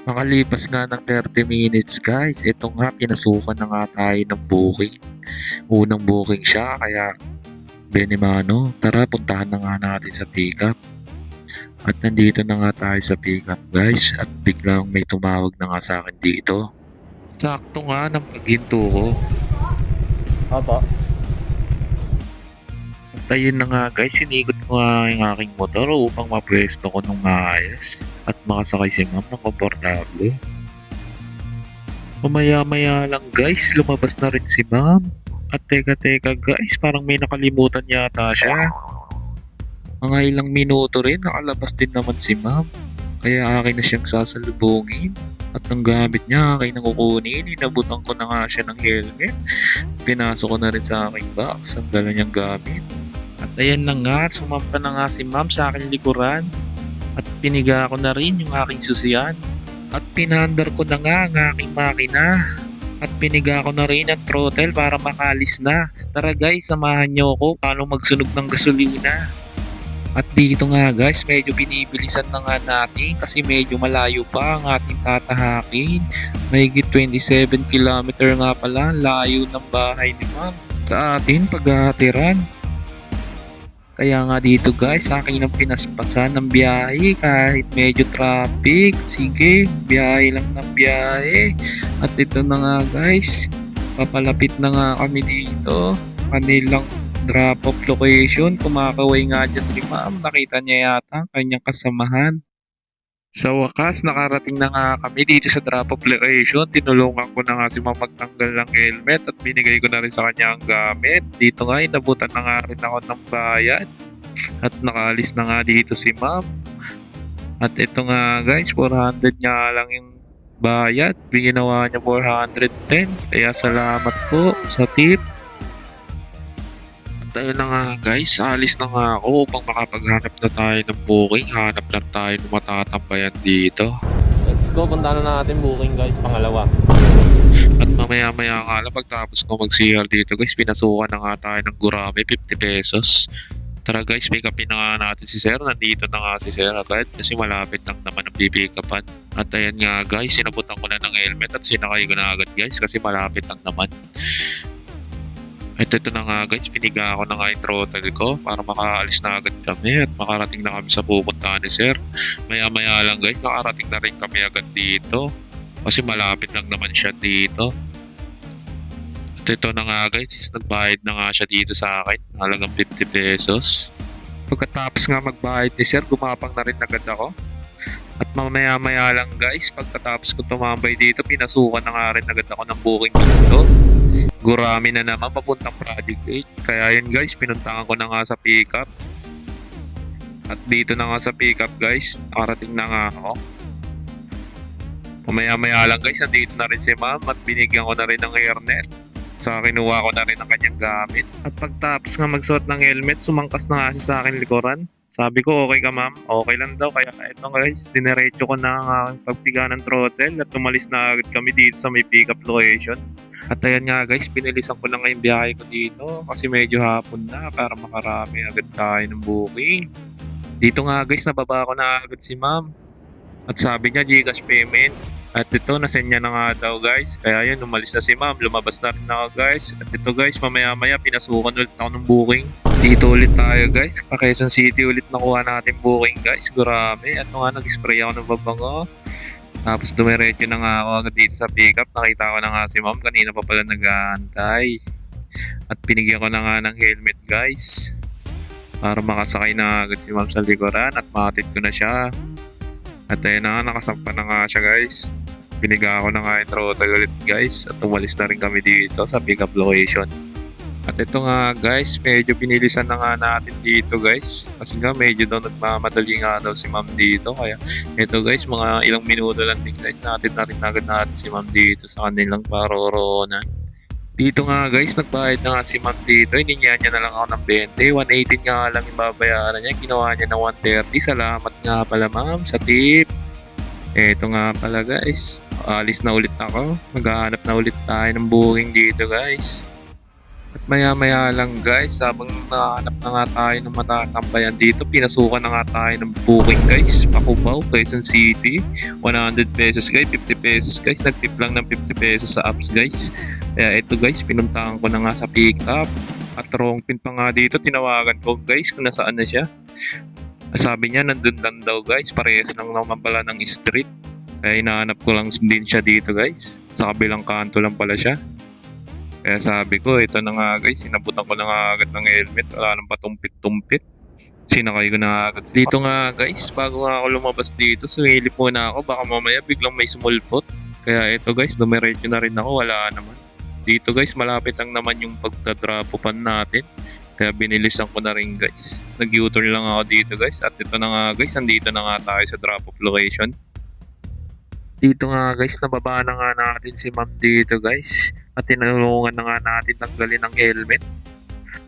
Makalipas nga ng 30 minutes guys, ito nga pinasukan na nga tayo ng booking. Unang booking siya kaya Benimano, tara puntahan na nga natin sa pickup. At nandito na nga tayo sa pickup guys at biglang may tumawag na nga sa akin dito. Sakto nga ng paghinto ko. Opo. At ayun na nga guys, sinikot ko nga yung aking motor upang mapwesto ko ng maayos at makasakay si ma'am ng komportable. Mamaya-maya lang guys, lumabas na rin si ma'am. At teka guys, parang may nakalimutan yata siya. Mga ilang minuto rin, nakalabas din naman si ma'am. Kaya akin na siyang sasalubungin. At ang gamit niya, akin na kukunin. Inabutan ko na nga siya ng helmet. Pinasok ko na rin sa aking box ang dala niyang gamit. At ayan na nga, sumampa na nga si ma'am sa aking likuran. At piniga ko na rin yung aking susian. At pinandar ko na nga ang aking makina. At piniga ko na rin ang throttle para makalis na. Tara guys, samahan niyo ako paano magsunog ng gasolina. At dito nga guys, medyo binibilisan na nga natin kasi medyo malayo pa ang ating tatahakin. Mahigit 27 km nga pala, layo ng bahay ni ma'am sa atin paghahatiran. Kaya nga dito guys, akin ang pinaspasan ng biyahe kahit medyo traffic. Sige, biyahe lang ng biyahe. At ito na nga guys, papalapit na nga kami dito sa kanilang drop-off location. Kumakaway nga dyan si ma'am. Nakita niya yata ang kanyang kasamahan. Sa wakas, nakarating na nga kami dito sa drop-off location. Tinulungan ko na nga si ma'am magtanggal ng helmet at binigay ko na rin sa kanya ang gamit. Dito nga, inabutan na nga rin ako ng bayad. At nakaalis na nga dito si ma'am. At ito nga guys, 400 nga lang yung bayad. Ginawa niya 410. Kaya salamat po sa tip. Ayun na nga guys, alis na nga ako upang makapaghanap na tayo ng booking. Hanap lang tayo ng matatambayan dito. Let's go, punta na natin booking guys, pangalawa. At mamaya-maya nga lang pagtapos ko mag-CR dito guys, pinasukan na nga tayo ng gurame, 50 pesos. Tara guys, pick upin na nga natin si sir. Nandito na nga si sir agad kasi malapit lang naman ang pipick-upan. At ayan nga guys, sinabutan ko na ng helmet at sinakay ko na agad guys kasi malapit lang naman. At ito na nga guys, piniga ako na nga yung throttle ko para makaalis na agad kami at makarating na kami sa pupuntahan ni sir. Maya-maya lang guys, nakarating na rin kami agad dito kasi malapit lang naman siya dito. At ito na nga guys, nagbayad na nga siya dito sa akin, halagang 50 pesos. Pagkatapos nga magbayad ni sir, gumapang na rin agad ako. At mamaya-maya lang guys, pagkatapos ko tumambay dito, pinasukan na nga rin agad ako ng booking dito. Gurami na naman papuntang Project 8. Kaya yun guys, pinuntangan ko na nga sa pickup. At dito na nga sa pickup guys, nakarating na nga ako. Mamaya-maya lang guys, nandito na rin si ma'am at binigyan ko na rin ng hairnet. Saka kinuha ko na rin ang kanyang gamit. At pagtapos nga magsuot ng helmet, sumangkas na nga siya sa akin likuran. Sabi ko, okay ka ma'am? Okay lang daw. Kaya ito guys, dinerecho ko na ang aking pagpiga ng throttle at tumalis na agad kami dito sa may pickup location. At ayan nga guys, pinilisan ko na nga yung biyahe ko dito kasi medyo hapon na para makarami agad tayo ng booking. Dito nga guys, nababa ko na agad si ma'am. At sabi niya, GCash payment. At ito, nasend niya na nga daw guys. Kaya yun, umalis na si ma'am. Lumabas na rin ako guys. At ito guys, mamaya-maya pinasukan ulit ako ng booking. Dito ulit tayo guys. Pa Quezon City ulit nakuha natin booking guys. Gurami. At nga, nag-spray ako ng babango. Tapos dumiretso na nga ako agad dito sa pickup. Nakita ko na nga si ma'am. Kanina pa pala nag-aantay. At pinigyan ko na nga ng helmet guys. Para makasakay na agad si ma'am sa likuran. At makatid ko na siya. At ayun na nga, nakasampa na nga siya guys. Piniga ko na nga yung throttle ulit guys. At umalis na rin kami dito sa pickup location. At ito nga guys, medyo pinilisan na nga natin dito guys. Kasi nga medyo daw nagmamadali nga daw si ma'am dito. Kaya ito guys, mga ilang minuto lang din guys, natin na rin agad natin si ma'am dito sa kanilang paroroonan. Dito nga guys, nagbayad na nga si ma'am dito. Hiningihan niya na lang ako ng 20. 118 nga lang yung babayaran niya. Ginawa niya ng 130. Salamat nga pala ma'am sa tip. Eto nga pala guys, alis na ulit ako. Maghahanap na ulit tayo ng booking dito guys. At Maya-maya lang guys, habang nahanap na nga tayo ng matatambayan dito, pinasukan na nga tayo ng booking guys. Pakubaw, Quezon City, 100 pesos guys, 50 pesos guys. Nagtip lang ng 50 pesos sa apps guys. Kaya ito guys, pinuntahan ko na nga sa pickup. At wrong pin pa nga dito, tinawagan ko guys kung nasaan na siya. Sabi niya nandun lang daw guys, parehas lang naman pala ng street. Kaya hinahanap ko lang din siya dito guys. Sa kabilang kanto lang pala siya. Kaya sabi ko, ito na nga guys, sinabutan ko na nga agad ng helmet. Wala nang patumpit-tumpit. Sinakay ko na nga agad. Dito nga guys, bago nga ako lumabas dito, sumilip muna ako. Baka mamaya biglang may sumulpot. Kaya ito guys, dumiretso na rin ako. Wala naman. Dito guys, malapit lang naman yung pagdadropan natin. Kaya binilisan ko na rin guys. Nag-U-turn lang ako dito guys. At ito na nga guys, andito na nga tayo sa drop-off location. Dito nga guys, nababa na nga natin si ma'am dito guys. At tinulungan na nga natin tanggalin ang helmet.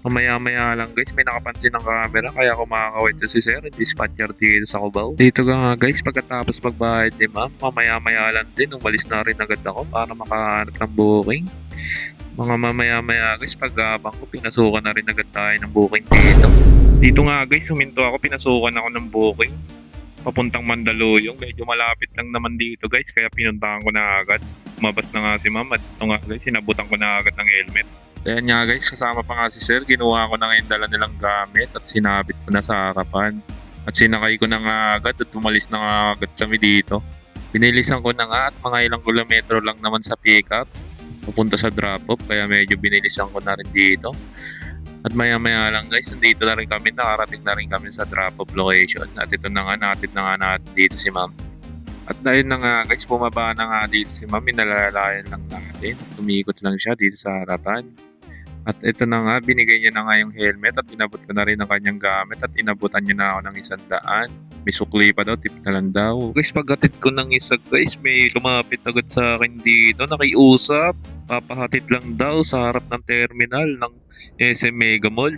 Mamaya-maya lang guys, may nakapansin ng camera. Kaya kumakawit to si sir, dispatcher dito sa Cubao. Dito nga guys, pagkatapos magbayad ni ma'am, mamaya-maya lang din, umalis na rin agad ako para makahanap ng booking. Mga mamaya-maya guys, pag-abang ko, pinasukan na rin agad tayo ng booking dito. Dito nga guys, huminto ako, pinasukan ako ng booking. Papuntang Mandaluyong, medyo malapit lang naman dito guys, kaya pinuntahan ko na agad. Umabas na nga si ma'am at ito nga guys, sinabutan ko na agad ng helmet. Kaya nga guys, kasama pa nga si sir, ginawa ko na nga yung dala nilang gamit at sinabit ko na sa harapan. At sinakay ko na nga agad at umalis na nga agad kami dito. Binilisan ko na nga at mga ilang kilometro lang naman sa pickup pupunta sa drop-off, kaya medyo binilisan ko na rin dito. At maya-maya lang guys, nandito na rin kami, nakarating na rin kami sa drop-off location. At ito na nga natin dito si ma'am. At dahil na nga guys, bumaba na nga dito si ma'am, inalalayan lang natin. Tumikot lang siya dito sa harapan. At ito na nga, binigay niya na nga yung helmet at inabot ko na rin ang kanyang gamit at inabutan niya na ako ng 100. May sukli pa daw, tip na lang daw. Guys, paghatid ko ng isa guys, may lumapit agad sa akin dito, nakiusap. Papahatid lang daw sa harap ng terminal ng SM Mega Mall.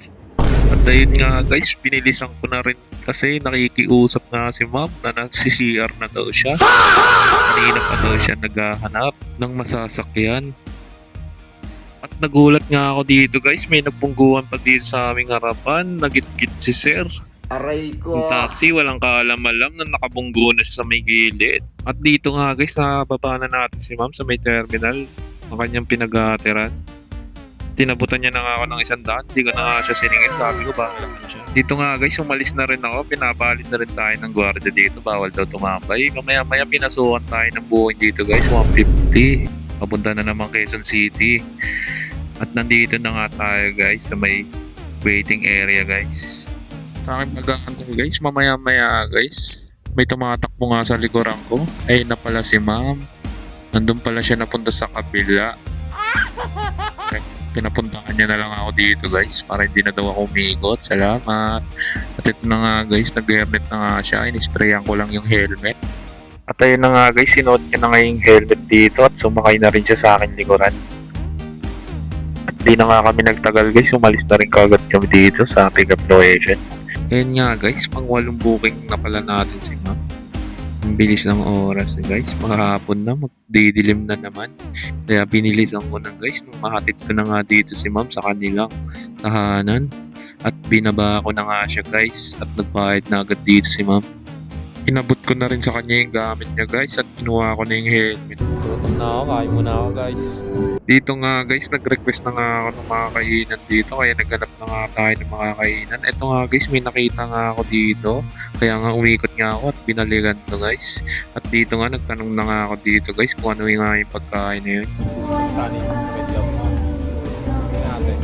At ayun nga guys, pinilisan ko na rin kasi nakikiusap nga si ma'am na nagsi-CR na daw siya. Kanina pa daw siya naghahanap ng masasakyan. At nagulat nga ako dito guys, may nagpungguan pa dito sa aming harapan, nagit-git si sir. Aray ko. Yung taxi, walang kaalam-alam na nakabunggo na siya sa may gilid. At dito nga guys, nababa na natin si ma'am sa may terminal ang kanyang pinag-aateran. Tinabutan niya na nga ako ng 100, hindi ko na nga siya siningin, sabi ko bahala na siya. Dito nga guys, umalis na rin ako, pinapalis na rin tayo ng gwardiya dito, bawal daw tumambay. Mamaya-maya pinasukan tayo ng buhay dito guys, 150. Papunta na naman Quezon City. At nandito na nga tayo guys sa may waiting area guys. Sa akin mag-aantay guys, mamaya-maya guys, may tumatakbo nga sa likuran ko. Ayun na pala si ma'am. Nandun pala siya napunta sa kabila. Pinapuntahan niya na lang ako dito guys para hindi na daw ako umikot. Salamat. At ito na nga guys, nag-helmet na nga siya. Inisprayan ko lang yung helmet. At ayun na nga guys, sinuot niya na nga yung helmet dito at sumakay na rin siya sa akin likuran. At di na nga kami nagtagal guys, umalis na rin kagad kami dito sa pick-up location. Ayun nga guys, pang 8 booking na pala natin si ma'am. Ang bilis ng oras guys, maghapon na, magdidilim na naman. Kaya binilisan ko na guys, nung mahatid ko na nga dito si ma'am sa kanilang tahanan. At binaba ko na nga siya guys, at nagbayad na agad dito si ma'am. Inabot ko na rin sa kanya yung gamit niya guys, at kinuha ko na yung helmet. Gutom na ako, kain muna ako guys. Dito nga guys, nag-request na nga ako ng mga kainan dito, kaya naghanap na nga tayo ng mga kainan. Ito nga guys, may nakita nga ako dito, kaya nga umikot nga ako at binalikan to guys. At dito nga, nagtanong na nga ako dito guys kung ano yung nga yung pagkain na yun. Kanin, wait lang. Natin.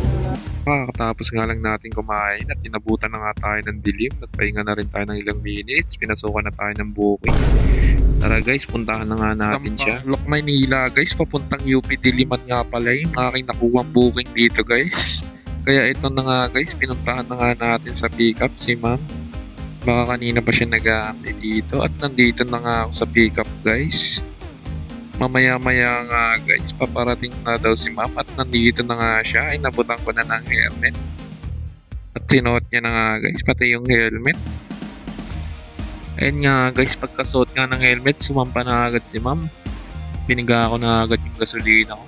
Kakatapos nga lang natin kumain at inabutan na nga tayo ng dilim. Nagpahinga na rin tayo ng ilang minutes, pinasukan na tayo ng booking. Tara guys, puntahan na nga natin siya. Lock Maynila guys, papuntang UP Diliman nga pala yung aking nakuha booking dito guys. Kaya ito na nga guys, pinuntahan na nga natin sa pickup si ma'am. Baka kanina pa siya nag-aantay dito at nandito na nga ako sa pickup guys. Mamaya-maya nga guys, paparating na daw si ma'am at nandito na nga siya. Inabutan ko na ng helmet. At sinuot niya na nga guys, pati yung helmet. Ayun nga guys, pagkasuot nga ng helmet, sumampa na agad si ma'am. Biniga ako na agad yung gasolina ko.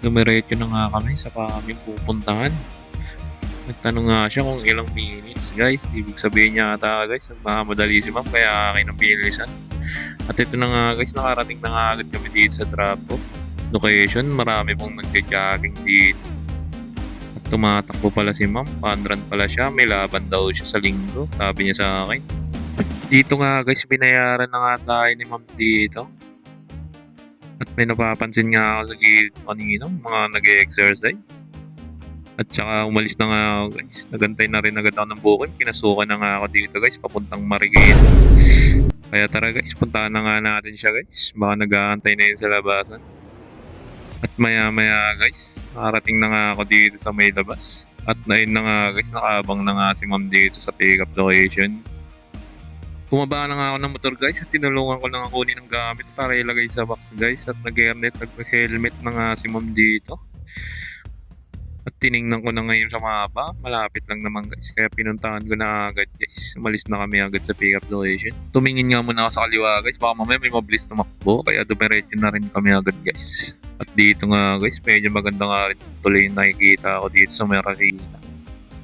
Dumiretso na nga kami sa aming pupuntahan. Nagtanong nga siya kung ilang minutes guys. Ibig sabihin niya ata guys, nagmamadali si ma'am kaya akin ang pinilisan. At ito na nga guys, nakarating na nga agad kami dito sa drop-off location. Marami pong nagja-jogging dito. At tumatakbo pala si ma'am, panran pala siya. May laban daw siya sa linggo, sabi niya sa akin. Dito nga guys, binayaran na nga tayo ni ma'am dito. At may napapansin nga ako sa gilid kanina, mga nag-exercise. At saka umalis na nga ako guys. Nagantay na rin agad ako ng booking. Pinasukan na nga ako dito guys, papuntang Marikina. Kaya tara guys, puntahan na nga natin siya guys. Baka nag-aantay na yun sa labasan. At maya maya guys, nakarating na nga ako dito sa may labas. At nain na nga guys, nakaabang na nga si ma'am dito sa pick-up location. Bumaba na nga ako ng motor guys at tinulungan ko lang ang kunin ng gamit para ilagay sa box guys. At nag-helmet na nga si ma'am dito. At tiningnan ko na ngayon sa mapa, malapit lang naman guys, kaya pinuntahan ko na agad guys. Umalis na kami agad sa pick-up location. Tumingin nga muna ako sa kaliwa guys, baka mamaya may mabilis tumakbo, kaya dumiretso na rin kami agad guys. At dito nga guys, medyo maganda nga rin tuloy yung nakikita ako dito sa Marikina.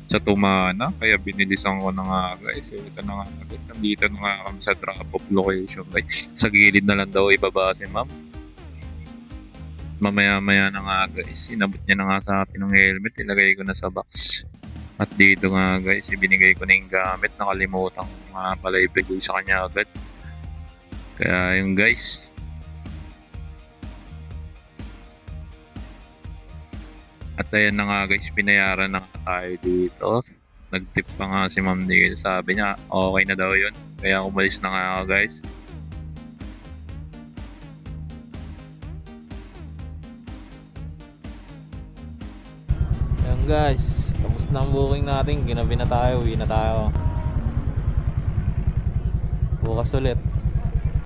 Sa Tumana, kaya binilisan ko na nga guys. Ito na nga guys, nandito na nga kami sa drop-off location guys. Sa gilid na lang daw ibaba si ma'am. Mamaya-maya na nga guys, inabot niya na nga sa akin ng helmet, ilagay ko na sa box. At dito nga guys, ibinigay ko na yung gamit, nakalimutan ko nga pala ibigay sa kanya agad. Kaya yung guys. At ayan na nga guys, binayaran na nga tayo dito. Nag-tip pa nga si ma'am dito, sabi niya okay na daw yun. Kaya umalis na nga ako guys. Ayan guys, tapos na ang booking natin. Ginabi na tayo, uwi na tayo. Bukas ulit.